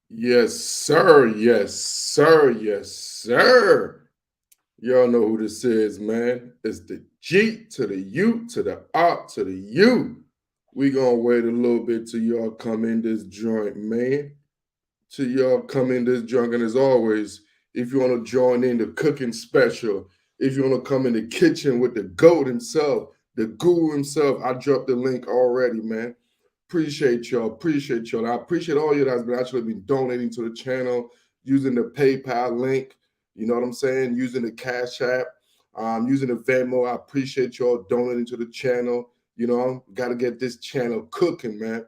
Yes, sir. Yes, sir. Yes, sir. Y'all know who this is, man. It's the G to the U to the R to the U. We gonna wait a little bit till y'all come in this joint, man. Till y'all come in this joint, and as always, if you wanna join in the cooking special, if you wanna come in the kitchen with the goat himself, the guru himself, I dropped the link already, man. Appreciate y'all. Appreciate y'all. I appreciate all you that's been actually been donating to the channel using the PayPal link. You know what I'm saying? Using the Cash App, using the Venmo. I appreciate y'all donating to the channel. You know, got to get this channel cooking, man.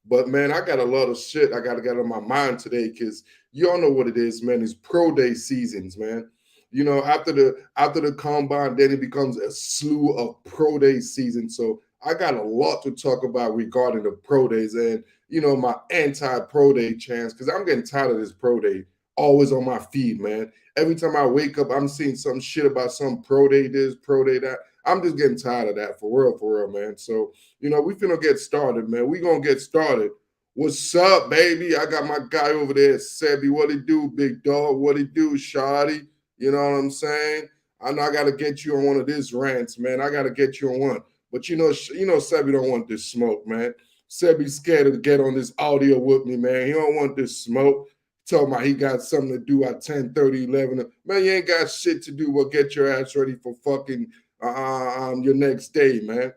But man, I got a lot of shit I got to get on my mind today because y'all know what it is, man. It's pro day seasons, man. You know, after the combine, then it becomes a slew of pro day season. So I got a lot to talk about regarding the pro days and my anti pro day chance because I'm getting tired of this pro day always on my feed, man. Every time I wake up, I'm seeing some shit about some pro day this, pro day that. I'm just getting tired of that for real, man. So we finna get started, man. We gonna get started. What's up, baby? I got my guy over there, Sebi. What it do, big dog? What it do, Shotty? You know what I'm saying? I know I gotta get you on one of these rants, man. I gotta get you on one. But Sebi don't want this smoke, man. Sebi's scared to get on this audio with me, man. He don't want this smoke. Talking about he got something to do at 10:30, 11. Man, you ain't got shit to do but get your ass ready for fucking your next day, man.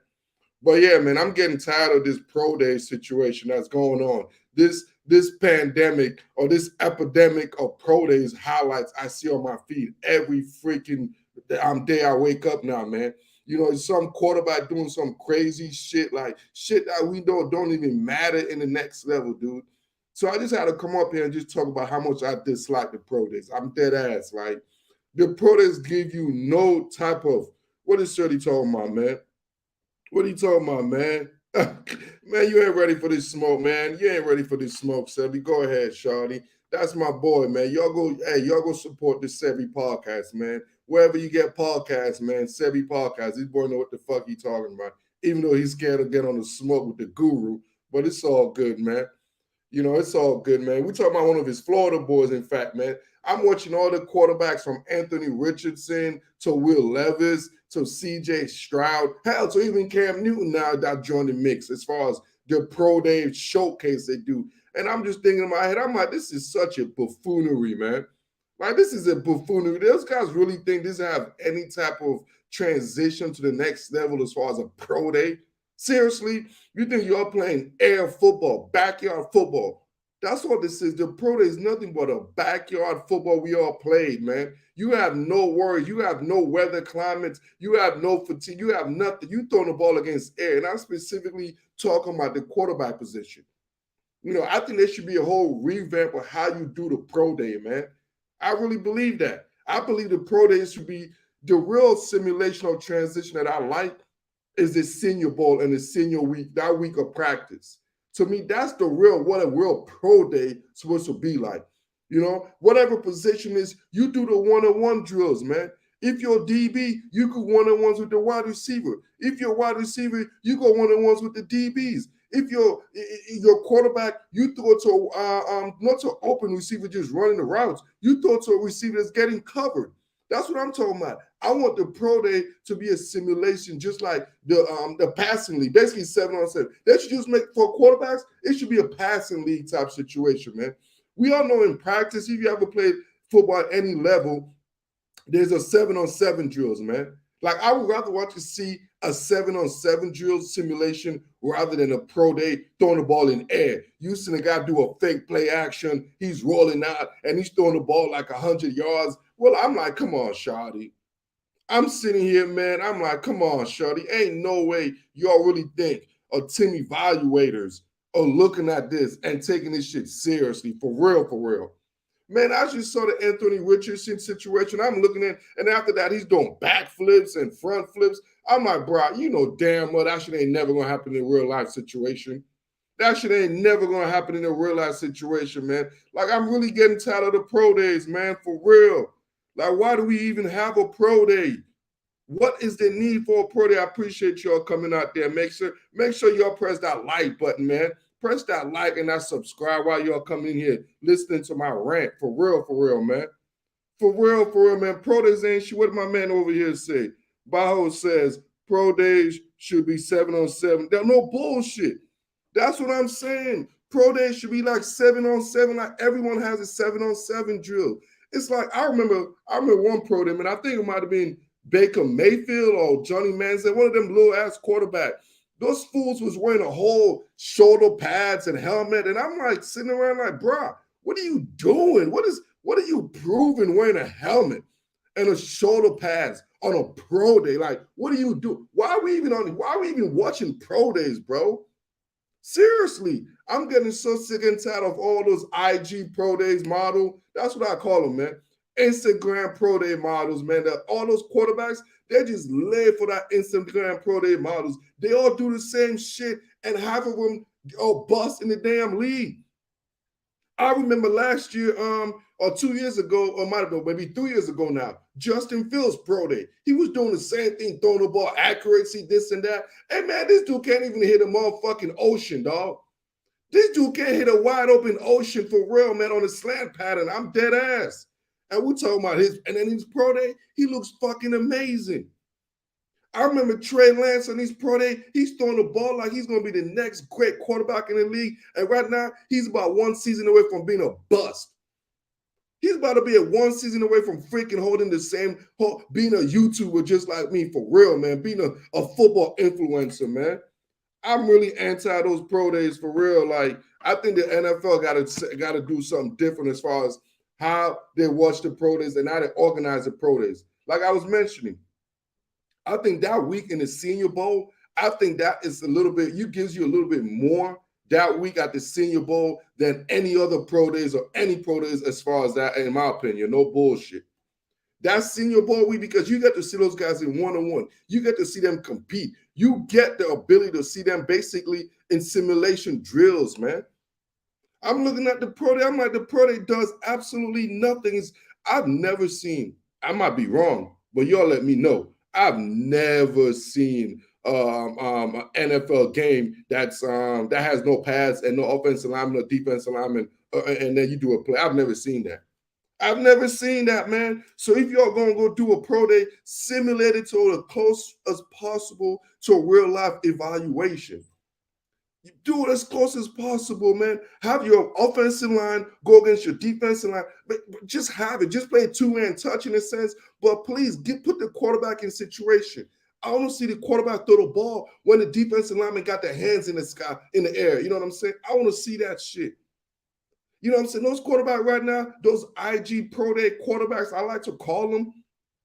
But yeah, man, I'm getting tired of this pro day situation that's going on. This pandemic or this epidemic of pro days highlights I see on my feed every freaking day I wake up now, man. Some quarterback doing some crazy shit, like shit that we don't even matter in the next level, dude. So I just had to come up here and just talk about how much I dislike the pro days. I'm dead ass. Like the pro days give you no type of what is Shirley talking about, man? What are you talking about, man? Man, you ain't ready for this smoke, man. You ain't ready for this smoke, Sebi. Go ahead, Shawty. That's my boy, man. Y'all go support the Sebi podcast, man. Wherever you get podcasts, man, Sebi podcast. This boy know what the fuck he talking about. Even though he's scared to get on the smoke with the guru, but it's all good, man. It's all good, man. We talking about one of his Florida boys, in fact, man. I'm watching all the quarterbacks from Anthony Richardson to Will Levis to CJ Stroud, hell, to even Cam Newton now that joined the mix as far as the pro day showcase they do. And I'm just thinking in my head, I'm like, this is such a buffoonery, man. Like, this is a buffoonery. Those guys really think this have any type of transition to the next level as far as a pro day? Seriously? You think you're playing air football, backyard football? That's what this is. The pro day is nothing but a backyard football we all played, man. You have no worries. You have no weather climates. You have no fatigue. You have nothing. You throwing the ball against air. And I'm specifically talking about the quarterback position. I think there should be a whole revamp of how you do the pro day, man. I really believe that. I believe the pro day should be the real simulation of transition that I like is the senior bowl and the senior week, that week of practice. To me, that's what a real pro day supposed to be like. Whatever position is, you do the one-on-one drills, man. If you're DB, you go one-on-ones with the wide receiver. If you're wide receiver, you go one-on-ones with the DBs. If you're your quarterback, you throw it to not to open receiver just running the routes. You throw it to a receiver that's getting covered. That's what I'm talking about. I want the pro day to be a simulation, just like the passing league, basically 7-on-7. They should just make for quarterbacks. It should be a passing league type situation, man. We all know in practice, if you ever played football at any level, there's a 7-on-7 drills, man. Like I would rather watch you see a 7-on-7 drill simulation rather than a pro day throwing the ball in air. You seen a guy do a fake play action, he's rolling out and he's throwing the ball like 100 yards. Well, I'm like, come on, Shawty. I'm sitting here, man. I'm like, come on, Shawty. Ain't no way y'all really think or team evaluators are looking at this and taking this shit seriously, for real, for real. Man, I just saw the Anthony Richardson situation. I'm looking at, and after that, he's doing backflips and front flips. I'm like, bro, you know damn well that shit ain't never gonna happen in a real life situation. That shit ain't never gonna happen in a real life situation, man. Like, I'm really getting tired of the pro days, man, for real. Like, why do we even have a pro day? What is the need for a pro day? I appreciate y'all coming out there. Make sure y'all press that like button, man. Press that like and that subscribe while y'all come in here listening to my rant. For real, man. For real, man. Pro days ain't shit. What did my man over here say? Bajo says pro days should be 7-on-7. There's no bullshit. That's what I'm saying. Pro days should be like 7-on-7. Like everyone has a 7-on-7 drill. It's like I remember one pro day, and I think it might have been Baker Mayfield or Johnny Manziel, one of them little ass quarterback. Those fools was wearing a whole shoulder pads and helmet, and I'm like sitting around like, bruh, what are you doing? What are you proving wearing a helmet and a shoulder pads on a pro day? Like, what do you do? Why are we even watching pro days, bro? Seriously, I'm getting so sick and tired of all those IG pro days model. That's what I call them, man. Instagram pro day models, man. All those quarterbacks, they just live for that Instagram pro day models. They all do the same shit, and half of them all bust in the damn league. I remember last year, or 2 years ago, or might have been maybe 3 years ago now, Justin Fields pro day. He was doing the same thing, throwing the ball, accuracy, this and that. Hey man, this dude can't even hit a motherfucking ocean, dog. This dude can't hit a wide open ocean for real, man, on a slant pattern. I'm dead ass. And we're talking about and then his pro day, he looks fucking amazing. I remember Trey Lance on his pro day. He's throwing the ball like he's going to be the next great quarterback in the league. And right now, he's about one season away from being a bust. He's about to be at one season away from freaking holding the same, being a YouTuber just like me, for real, man. Being a football influencer, man. I'm really anti those pro days for real. Like, I think the NFL got to do something different as far as how they watch the pro days and how they organize the pro days. Like I was mentioning, I think that week in the Senior Bowl, I think that is gives you a little bit more that week at the Senior Bowl than any other pro days or any pro days as far as that, in my opinion. No bullshit. That's Senior Bowl week because you get to see those guys in one-on-one. You get to see them compete. You get the ability to see them basically in simulation drills, man. I'm looking at the pro day. I'm like, the pro day does absolutely nothing. I've never seen, I might be wrong, but y'all let me know. I've never seen an NFL game that has no pads and no offensive lineman or defensive lineman, and then you do a play. I've never seen that. I've never seen that, man. So if y'all gonna go do a pro day, simulate it to as close as possible to a real life evaluation. You do it as close as possible, man. Have your offensive line go against your defensive line. But just have it. Just play two-man touch in a sense. But please put the quarterback in situation. I want to see the quarterback throw the ball when the defensive lineman got their hands in the sky, in the air. You know what I'm saying? I want to see that shit. You know what I'm saying? Those quarterbacks right now, those IG Pro Day quarterbacks, I like to call them,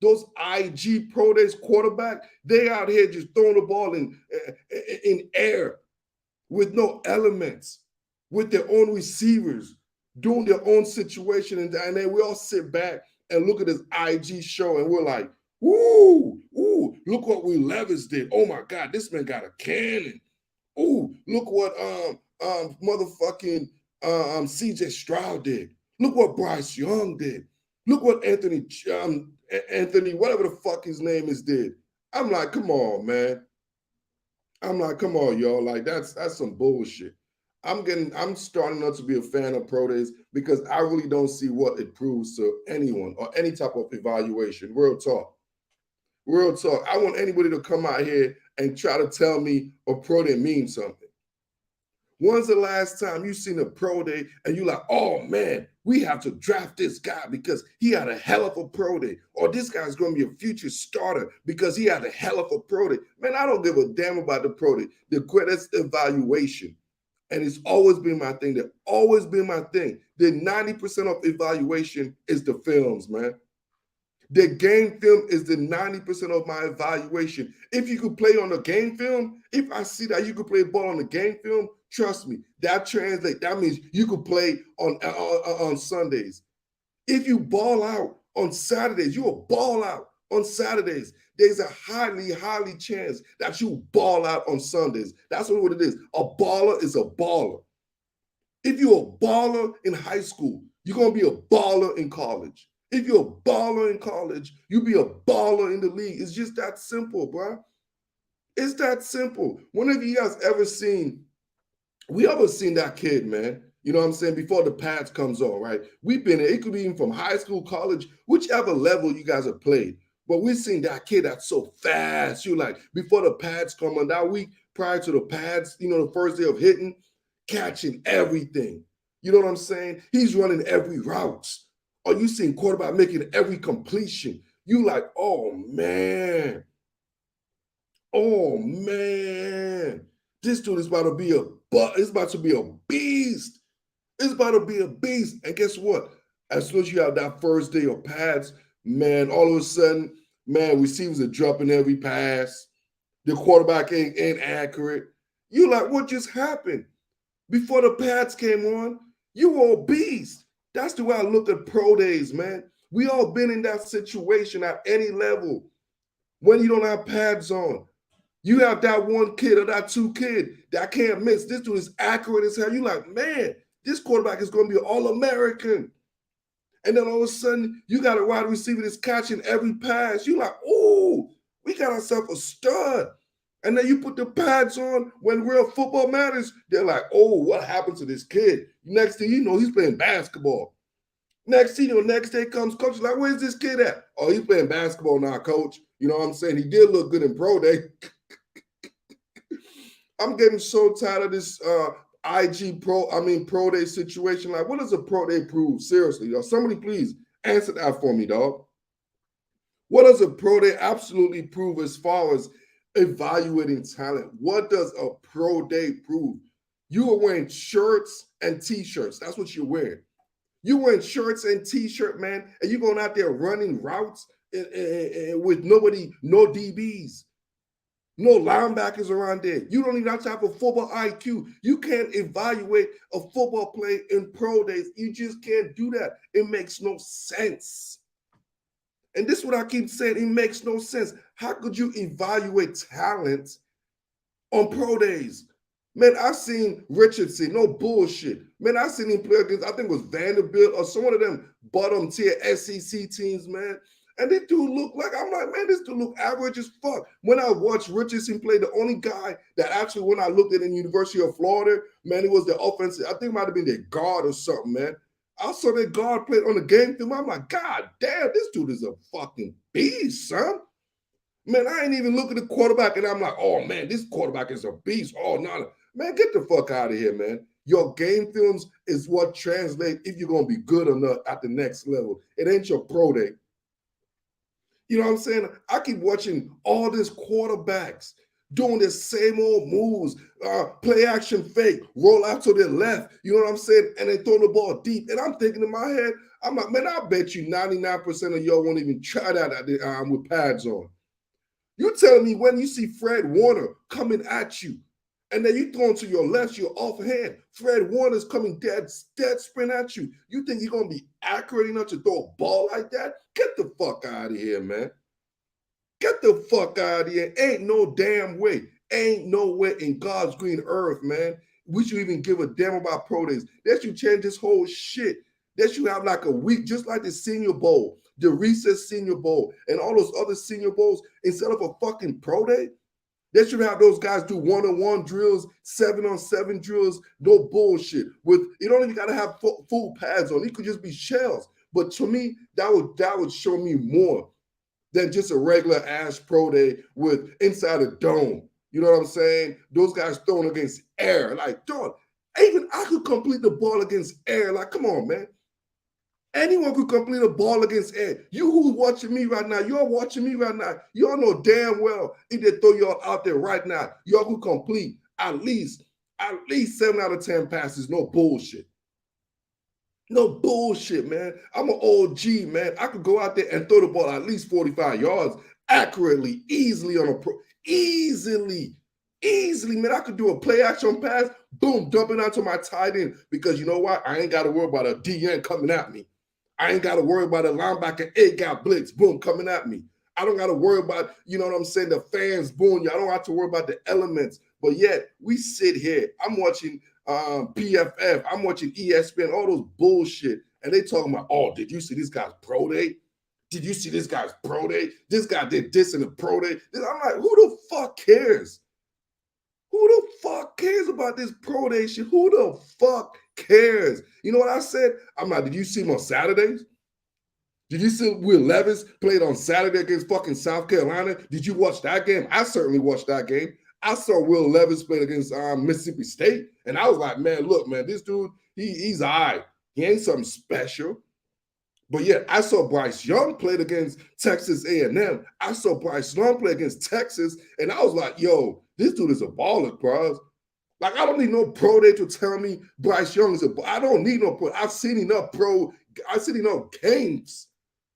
those IG Pro Days quarterback, they out here just throwing the ball in air with no elements, with their own receivers, doing their own situation. And then we all sit back and look at this IG show and we're like, ooh, look what Will Levis did. Oh my God, this man got a cannon. Ooh, look what motherfucking CJ Stroud did. Look what Bryce Young did. Look what Anthony, whatever the fuck his name is, did. I'm like, come on, man. I'm like, come on, y'all. Like, that's some bullshit. I'm starting not to be a fan of pro days because I really don't see what it proves to anyone or any type of evaluation. Real talk. Real talk. I want anybody to come out here and try to tell me a pro day means something. When's the last time you seen a pro day and you like, oh man, we have to draft this guy because he had a hell of a pro day, or this guy's going to be a future starter because he had a hell of a pro day? Man, I don't give a damn about the pro day. The greatest evaluation, and it's always been my thing. That always been my thing. The 90% of evaluation is the films, man. The game film is the 90% of my evaluation. If you could play on the game film, if I see that you could play ball on the game film, trust me, that translates. That means you could play on Sundays. If you ball out on Saturdays, you will ball out on Saturdays. There's a highly chance that you ball out on Sundays. That's what it is. A baller is a baller. If you're a baller in high school, you're going to be a baller in college. If you're a baller in college, you'll be a baller in the league. It's just that simple, bro. It's that simple. When have you guys ever seen We ever seen that kid, man? You know what I'm saying? Before the pads comes on, right? We've been, it could be even from high school, college, whichever level you guys have played. But we've seen that kid that's so fast. You like, before the pads come on, that week prior to the pads, the first day of hitting, catching everything. You know what I'm saying? He's running every route. Or you seen quarterback making every completion. You like, oh man, this dude is about to be it's about to be a beast. It's about to be a beast. And guess what? As soon as you have that first day of pads, man, all of a sudden, man, receivers are dropping every pass. The quarterback ain't accurate. You like, what just happened? Before the pads came on, you were a beast. That's the way I look at pro days, man. We all been in that situation at any level when you don't have pads on. You have that one kid or that two kid that can't miss. This dude is accurate as hell. You like, man, this quarterback is going to be an All-American. And then all of a sudden, you got a wide receiver that's catching every pass. You like, oh, we got ourselves a stud. And then you put the pads on when real football matters. They're like, oh, what happened to this kid? Next thing you know, he's playing basketball. Next thing you know, next day comes coach, like, where's this kid at? Oh, he's playing basketball now, coach. You know what I'm saying? He did look good in pro day. I'm getting so tired of this pro day situation. Like, what does a pro day prove? Seriously, y'all. Somebody please answer that for me, dog. What does a pro day absolutely prove as far as evaluating talent? What does a pro day prove? You are wearing shirts and t-shirts. That's what you're wearing. You're wearing shirts and t-shirt, man, and you're going out there running routes with nobody, no DBs. No linebackers around there. You don't even have to have a football IQ. You can't evaluate a football play in pro days. You just can't do that. It makes no sense. And this is what I keep saying. It makes no sense. How could you evaluate talent on pro days? Man, I've seen Richardson, no bullshit. Man, I've seen him play against, I think it was Vanderbilt or some of them bottom tier SEC teams, man. And this dude look like, I'm like, man, this dude look average as fuck. When I watched Richardson play, the only guy that actually, when I looked at the University of Florida, man, it was the offensive, I think it might have been their guard or something, man. I saw that guard play on the game film. I'm like, God damn, this dude is a fucking beast, son. Man, I ain't even look at the quarterback and I'm like, oh man, this quarterback is a beast. Oh no, man, get the fuck out of here, man. Your game films is what translates if you're gonna be good or not at the next level. It ain't your pro day. You know what I'm saying? I keep watching all these quarterbacks doing the same old moves, play action fake, roll out to their left. You know what I'm saying? And they throw the ball deep. And I'm thinking in my head, I'm like, man, I bet you 99% of y'all won't even try that with pads on. You telling me when you see Fred Warner coming at you, and then you throw to your left, you're offhand. Fred Warner's coming dead sprint at you. You think you're gonna be accurate enough to throw a ball like that? Get the fuck out of here, man. Get the fuck out of here. Ain't no damn way. Ain't no way in God's green earth, man. We should even give a damn about pro days. They should change this whole shit. They should have like a week, just like the Senior Bowl, the Recess Senior Bowl, and all those other Senior Bowls. Instead of a fucking pro day, they should have those guys do one-on-one drills, 7-on-7 drills, no bullshit. With you don't even gotta have full pads on. It could just be shells. But to me, that would show me more than just a regular ass pro day with inside a dome. You know what I'm saying? Those guys throwing against air. Like, dog, even I could complete the ball against air. Like, come on, man. Anyone could complete a ball against air. You who's watching me right now, you're watching me right now. Y'all know damn well if they throw y'all out there right now, y'all could complete at least 7 out of 10 passes. No bullshit. No bullshit, man. I'm an OG, man. I could go out there and throw the ball at least 45 yards accurately, easily on a pro. Easily, man. I could do a play action pass, boom, dump it onto my tight end because you know what? I ain't got to worry about a DN coming at me. I ain't got to worry about a linebacker got blitz, boom, coming at me. I don't got to worry about, you know what I'm saying, the fans booing you. I don't have to worry about the elements. But yet, we sit here. I'm watching PFF. I'm watching ESPN, all those bullshit. And they talking about, oh, did you see this guy's pro day? Did you see this guy's pro day? This guy did this in the pro day. I'm like, who the fuck cares? Who the fuck cares about this pro day shit? Who the fuck cares? You know what I said? I'm like, did you see him on Saturdays? Did you see Will Levis played on Saturday against fucking South Carolina? Did you watch that game? I certainly watched that game. I saw Will Levis play against Mississippi State, and I was like, man, look, man, this dude, he's all right. He ain't something special. But yet, I saw Bryce Young played against Texas A&M. I saw Bryce Young play against Texas, and I was like, yo, this dude is a baller, bro. Like, I don't need no pro day to tell me Bryce Young is I don't need no pro. I've seen enough games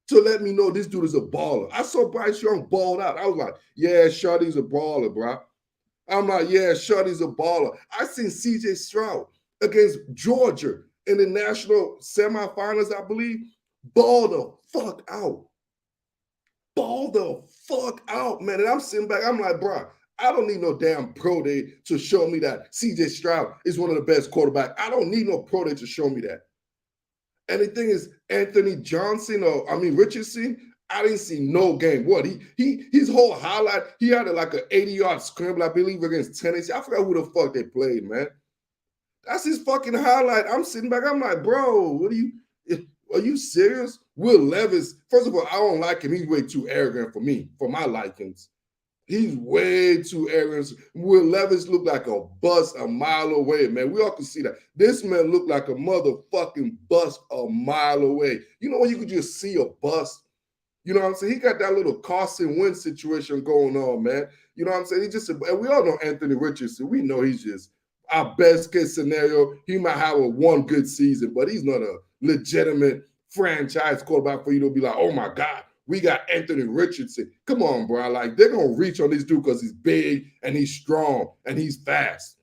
to let me know this dude is a baller. I saw Bryce Young balled out. I was like, yeah, Shawty's a baller, bro. I'm like, yeah, Shawty's a baller. I seen CJ Stroud against Georgia in the national semifinals, I believe. Ball the fuck out. Ball the fuck out, man. And I'm sitting back, I'm like, bro, I don't need no damn pro day to show me that CJ Stroud is one of the best quarterbacks. I don't need no pro day to show me that. And the thing is, Anthony Richardson, I didn't see no game. What his whole highlight, he had like an 80-yard scramble, I believe, against Tennessee. I forgot who the fuck they played, man. That's his fucking highlight. I'm sitting back, I'm like, bro, are you serious? Will Levis, first of all, I don't like him. He's way too arrogant for me, for my likings. He's way too arrogant. Will Levis look like a bus a mile away, man. We all can see that. This man looked like a motherfucking bus a mile away. You know when you could just see a bus? You know what I'm saying? He got that little Carson Wentz situation going on, man. You know what I'm saying? And we all know Anthony Richardson. We know he's just our best case scenario. He might have one good season, but he's not a legitimate franchise quarterback for you to be like, oh my God, we got Anthony Richardson. Come on, bro. Like, they're going to reach on this dude because he's big and he's strong and he's fast.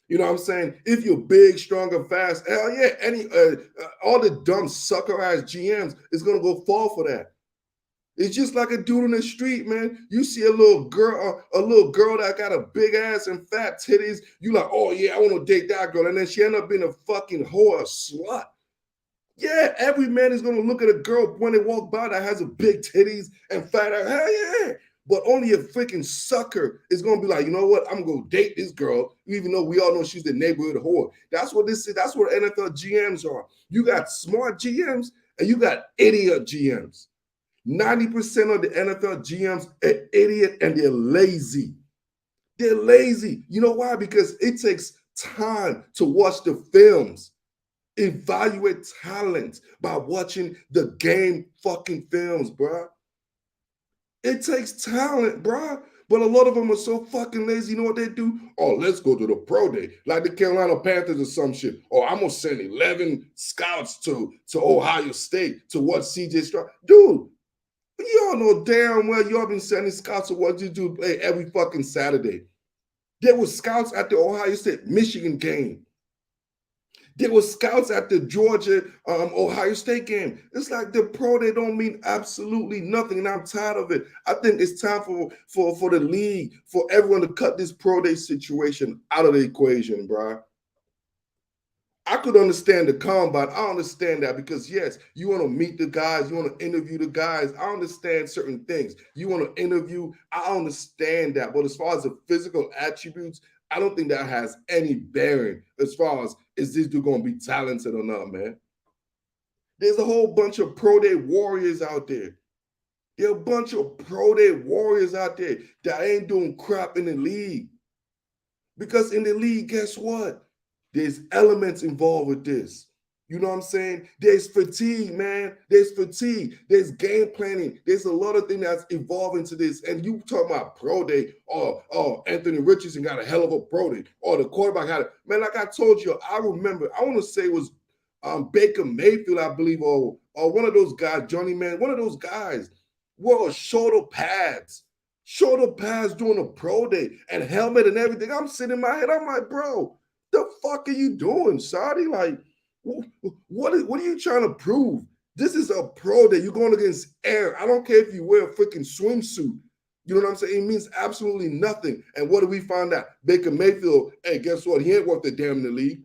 You know what I'm saying? If you're big, strong, and fast, hell yeah, all the dumb sucker-ass GMs is going to go fall for that. It's just like a dude in the street, man. You see a little girl that got a big ass and fat titties. You like, oh yeah, I want to date that girl, and then she end up being a fucking whore, a slut. Yeah, every man is gonna look at a girl when they walk by that has a big titties and fat ass. Hell yeah. But only a freaking sucker is gonna be like, you know what? I'm gonna date this girl, even though we all know she's the neighborhood whore. That's what this is. That's what NFL GMs are. You got smart GMs and you got idiot GMs. 90% of the NFL GMs are idiot and they're lazy. They're lazy. You know why? Because it takes time to watch the films. Evaluate talent by watching the game fucking films, bro. It takes talent, bro. But a lot of them are so fucking lazy. You know what they do? Oh, let's go to the pro day, like the Carolina Panthers or some shit. Oh, I'm gonna send 11 scouts to Ohio State to watch CJ Stroud. Dude, you all know damn well y'all been sending scouts to watch this dude play every fucking Saturday. There were scouts at the Ohio State Michigan game. There were scouts at the Georgia Ohio State game. It's like the pro day don't mean absolutely nothing, and I'm tired of it. I think it's time for the league, for everyone to cut this pro day situation out of the equation, bro. I could understand the combine. I understand that because, yes, you want to meet the guys. You want to interview the guys. I understand certain things. You want to interview. I understand that. But as far as the physical attributes, I don't think that has any bearing as far as is this dude going to be talented or not, man. There's a whole bunch of pro day warriors out there. There are a bunch of pro day warriors out there that ain't doing crap in the league. Because in the league, guess what? There's elements involved with this. You know what I'm saying? There's fatigue, man. There's fatigue. There's game planning. There's a lot of things that's evolving to this. And you talk about pro day, Anthony Richardson got a hell of a pro day, or the quarterback had it. Man, like I told you, I remember, I want to say it was Baker Mayfield, I believe, or one of those guys, Johnny Man, one of those guys wore shoulder pads doing a pro day and helmet and everything. I'm sitting in my head, I'm like, bro, the fuck are you doing, Saudi? Like, what are you trying to prove? This is a pro day. You're going against air. I don't care if you wear a freaking swimsuit. You know what I'm saying? It means absolutely nothing. And what do we find out? Baker Mayfield, hey, guess what? He ain't worth a damn in the league.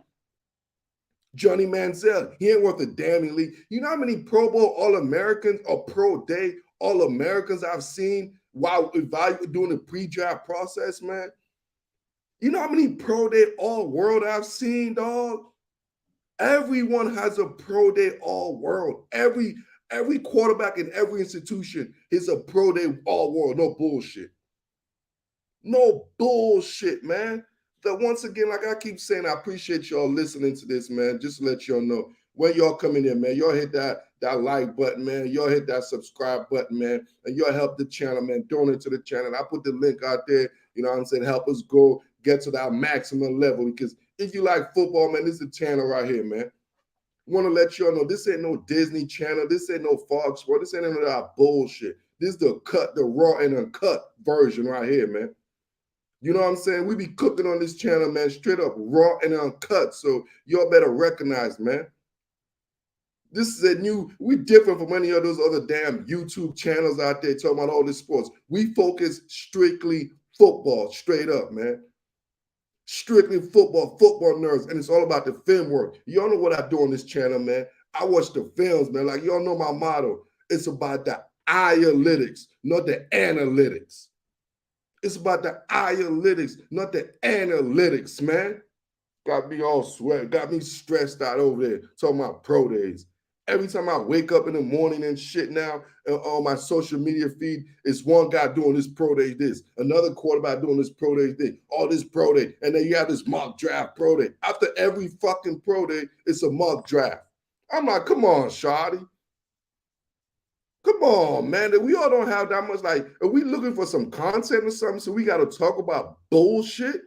Johnny Manziel, he ain't worth a damn in the league. You know how many Pro Bowl All-Americans or Pro Day All-Americans I've seen while doing the pre-draft process, man? You know how many pro day all world I've seen, dog? Everyone has a pro day all world. Every quarterback in every institution is a pro day all world. No bullshit. No bullshit, man. That once again, like I keep saying, I appreciate y'all listening to this, man. Just to let y'all know when y'all coming in, man. Y'all hit that like button, man. Y'all hit that subscribe button, man. And y'all help the channel, man. Donate to the channel. I put the link out there. You know what I'm saying? Help us go get to that maximum level. Because if you like football, man, this is the channel right here, man. Want to let y'all know this ain't no Disney Channel. This ain't no Fox Sports. This ain't none of that bullshit. This is the raw and uncut version right here, man. You know what I'm saying? We be cooking on this channel, man, straight up raw and uncut. So y'all better recognize, man. This is we different from any of those other damn YouTube channels out there talking about all this sports. We focus strictly football, straight up, man. Strictly football nerds, and it's all about the film work. Y'all know what I do on this channel, man. I watch the films, man. Like y'all know my motto. It's about the analytics, not the analytics. It's about the analytics, not the analytics, man. Got me all sweat, got me stressed out over there talking about pro days. Every time I wake up in the morning and shit now on my social media feed, it's one guy doing this pro day this, another quarterback doing this pro day this, all this pro day, and then you have this mock draft pro day. After every fucking pro day, it's a mock draft. I'm like, come on, Shawty. Come on, man. We all don't have that much. Like, are we looking for some content or something? So we got to talk about bullshit.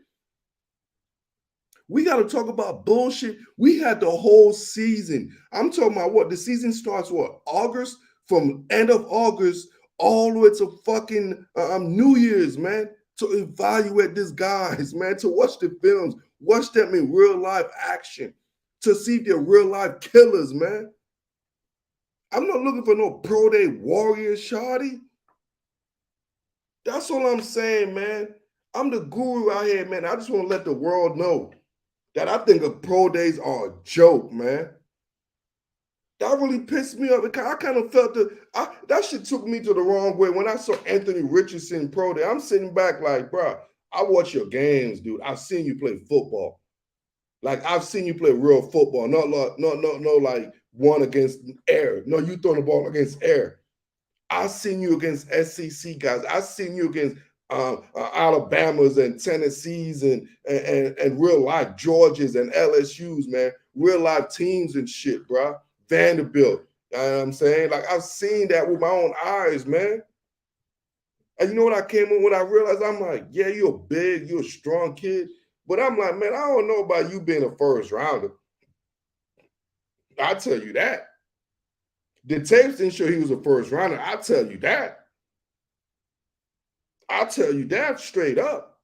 We got to talk about bullshit. We had the whole season. I'm talking about what? The season starts what? August? From end of August all the way to fucking New Year's, man. To evaluate these guys, man. To watch the films. Watch them in real life action. To see if they're real life killers, man. I'm not looking for no pro day warrior, shawty. That's all I'm saying, man. I'm the guru out here, man. I just want to let the world know that I think of pro days are a joke, man. That really pissed me off because I kind of felt that shit took me to the wrong way. When I saw Anthony Richardson pro day, I'm sitting back like, bro, I watch your games, dude. I've seen you play football. Like I've seen you play real football, not like one against air. No, you throwing the ball against air. I've seen you against SEC guys. I've seen you against Alabamas and Tennessees and real life Georgias and LSUs, man. Real life teams and shit, bro. Vanderbilt. You know what I'm saying? Like I've seen that with my own eyes, man. And you know what I came on when I realized I'm like, yeah, you're big, you're a strong kid. But I'm like, man, I don't know about you being a first rounder. I tell you that. The tapes didn't show he was a first rounder. I tell you that. I tell you that straight up.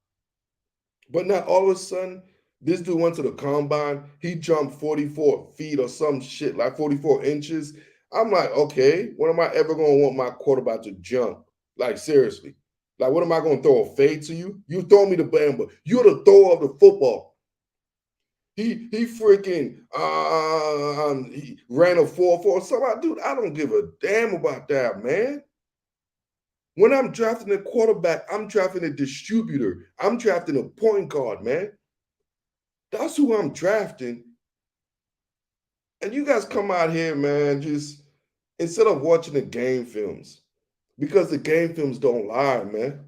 But not all of a sudden, this dude went to the combine. He jumped 44 feet or some shit, like 44 inches. I'm like, okay, when am I ever going to want my quarterback to jump? Like, seriously. Like, what am I going to throw a fade to you? You throw me the bamba. You're the thrower of the football. He freaking he ran a 4.4. So, dude, I don't give a damn about that, man. When I'm drafting a quarterback, I'm drafting a distributor. I'm drafting a point guard, man. That's who I'm drafting. And you guys come out here, man, just instead of watching the game films, because the game films don't lie, man.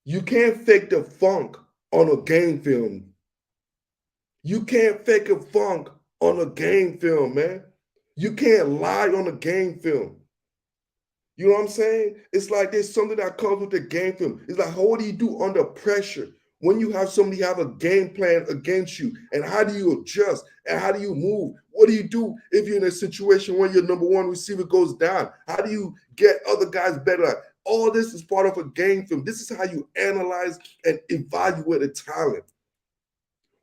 You can't fake the funk on a game film. You can't fake a funk on a game film, man. You can't lie on a game film. You know what I'm saying? It's like there's something that comes with the game film. It's like, what do you do under pressure when you have somebody have a game plan against you? And how do you adjust? And how do you move? What do you do if you're in a situation where your number one receiver goes down? How do you get other guys better? All this is part of a game film. This is how you analyze and evaluate a talent.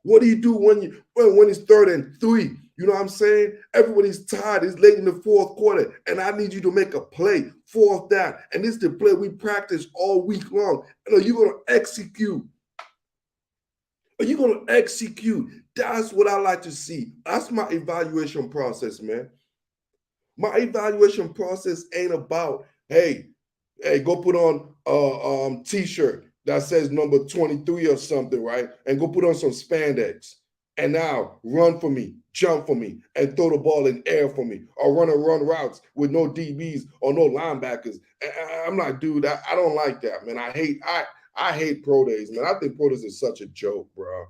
What do you do when it's 3rd and 3? You know what I'm saying? Everybody's tired. It's late in the 4th quarter, and I need you to make a play. 4th down, and this is the play we practice all week long. And are you going to execute? Are you going to execute? That's what I like to see. That's my evaluation process, man. My evaluation process ain't about, hey, go put on a t-shirt. that says number 23 or something, right? And go put on some spandex. And now run for me, jump for me, and throw the ball in air for me, or run routes with no DBs or no linebackers. And I'm like, dude, I don't like that, man. I hate pro days, man. I think pro days is such a joke, bro.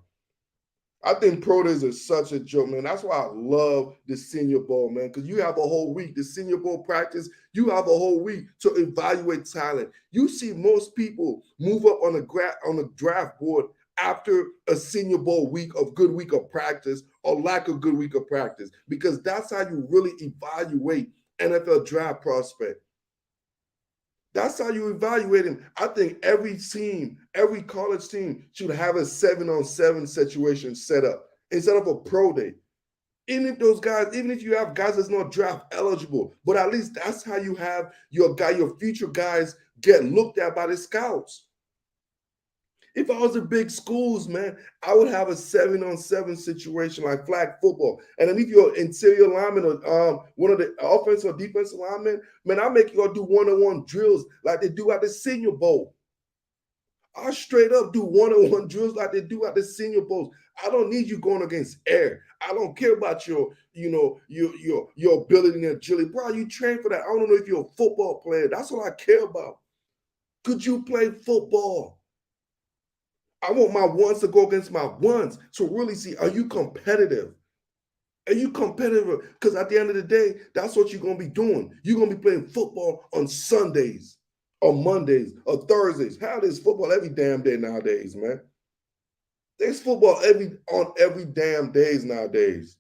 I think pro days is such a joke, man. That's why I love the Senior Bowl, man, because you have a whole week. The Senior Bowl practice, you have a whole week to evaluate talent. You see most people move up on the draft board after a Senior Bowl week of good week of practice or lack of good week of practice, because that's how you really evaluate NFL draft prospect. That's how you evaluate him. I think every team, every college team should have a 7-on-7 situation set up instead of a pro day. Even if those guys, even if you have guys that's not draft eligible, but at least that's how you have your future guys get looked at by the scouts. If I was in big schools, man, I would have a 7-on-7 situation like flag football. And then if you're interior lineman or one of the offensive or defensive linemen, man, I make y'all do one-on-one drills like they do at the Senior Bowl. I straight up do one-on-one drills like they do at the Senior Bowls. I don't need you going against air. I don't care about your ability and agility. Bro, you train for that. I don't know if you're a football player. That's what I care about. Could you play football? I want my ones to go against my ones to really see, are you competitive? Are you competitive? Because at the end of the day, that's what you're going to be doing. You're going to be playing football on Sundays or Mondays or Thursdays. How there's football every damn day nowadays, man. There's football on every damn days nowadays.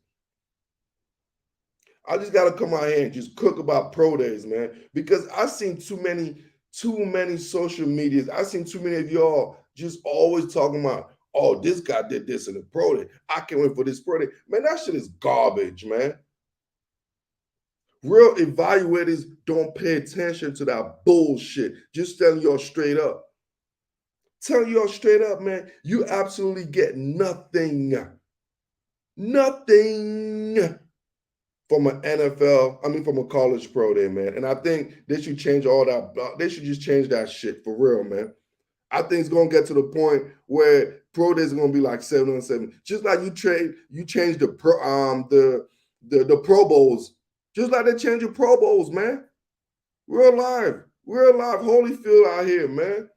I just gotta come out here and just cook about pro days, man, because I've seen too many social medias. I've seen too many of y'all just always talking about, oh, this guy did this in the pro day. I can't wait for this pro day. Man, that shit is garbage, man. Real evaluators don't pay attention to that bullshit. Just telling y'all straight up. Telling y'all straight up, man, you absolutely get nothing. Nothing from an NFL, from a college pro day, man. And I think they should change all that. They should just change that shit for real, man. I think it's gonna get to the point where pro days are gonna be like 7-on-7. Just like you change the Pro Bowls, just like they change your Pro Bowls, man. Real live, Holyfield out here, man.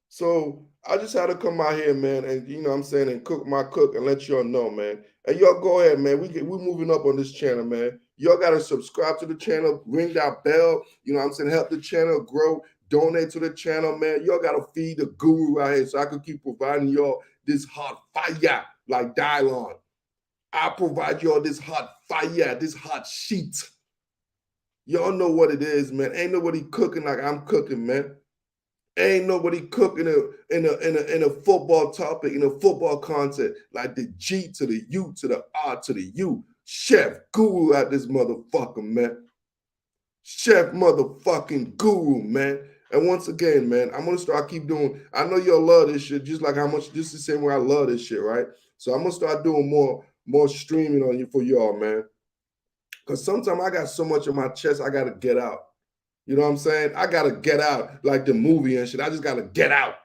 So I just had to come out here, man, and and cook and let y'all know, man. And y'all go ahead, man. We're moving up on this channel, man. Y'all gotta subscribe to the channel, ring that bell, help the channel grow, donate to the channel, man. Y'all gotta feed the guru right here so I can keep providing y'all this hot fire like Dylon. I provide y'all this hot fire, this hot sheet. Y'all know what it is, man. Ain't nobody cooking like I'm cooking, man. Ain't nobody cooking in a football topic, in a football content like the G to the U to the R to the U. Chef Guru at this motherfucker, man. Chef motherfucking Guru, man. And once again, man, I'm gonna start keep doing. I know y'all love this shit, just like how much this is the same way I love this shit, right? So I'm gonna start doing more streaming on you for y'all, man. Cause sometimes I got so much on my chest, I gotta get out. You know what I'm saying? I gotta get out like the movie and shit. I just gotta get out.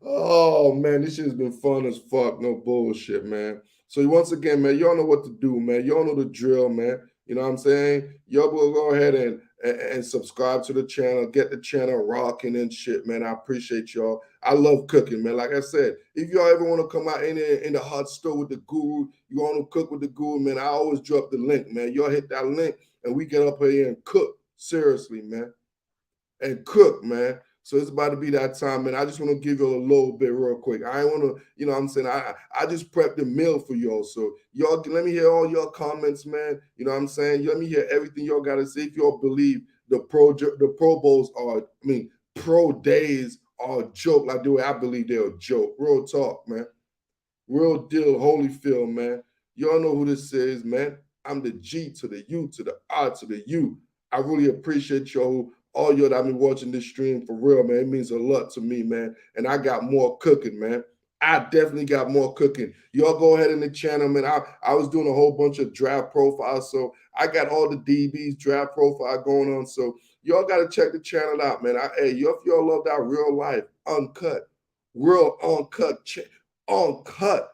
Oh man, this shit has been fun as fuck. No bullshit, man. So once again, man, y'all know what to do, man. Y'all know the drill, man. You know what I'm saying? Y'all will go ahead and subscribe to the channel, get the channel rocking and shit, man. I appreciate y'all. I love cooking, man. Like I said, if y'all ever want to come out in the hot store with the guru, you want to cook with the guru, man, I always drop the link, man. Y'all hit that link and we get up here and cook. Seriously, man. And cook, man. So it's about to be that time, man. I just want to give you a little bit real quick. I want to, I just prepped the meal for y'all. So y'all, let me hear all your comments, man. You know what I'm saying? Let me hear everything y'all got to say. If y'all believe the Pro Bowls are, pro days are a joke, like the way I believe they're a joke. Real talk, man. Real deal, Holyfield, man. Y'all know who this is, man. I'm the G to the U to the R to the U. I really appreciate y'all, all y'all that have been watching this stream for real, man. It means a lot to me, man. And I got more cooking, man. I definitely got more cooking. Y'all go ahead in the channel, man. I was doing a whole bunch of draft profiles, so I got all the DBs draft profile going on. So Y'all got to check the channel out, man. Hey, if y'all love that real life, uncut, real uncut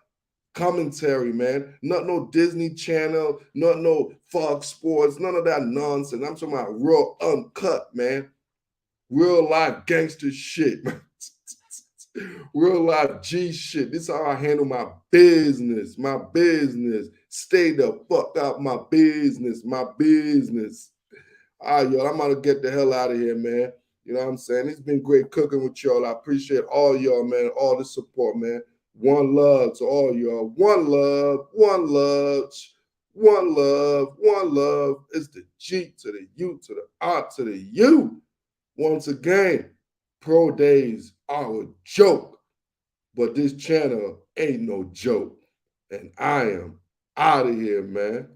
commentary, man. Not no Disney Channel, not no Fox Sports, none of that nonsense. I'm talking about real uncut, man. Real life gangster shit, man. Real life G shit. This is how I handle my business. My business. Stay the fuck out my business. My business. All right, y'all. I'm gonna get the hell out of here, man. You know what I'm saying? It's been great cooking with y'all. I appreciate all y'all, man. All the support, man. One love to all y'all. One love. One love. One love. One love. It's the G to the U to the R to the U. Once again, pro days are a joke, but this channel ain't no joke. And I am out of here, man.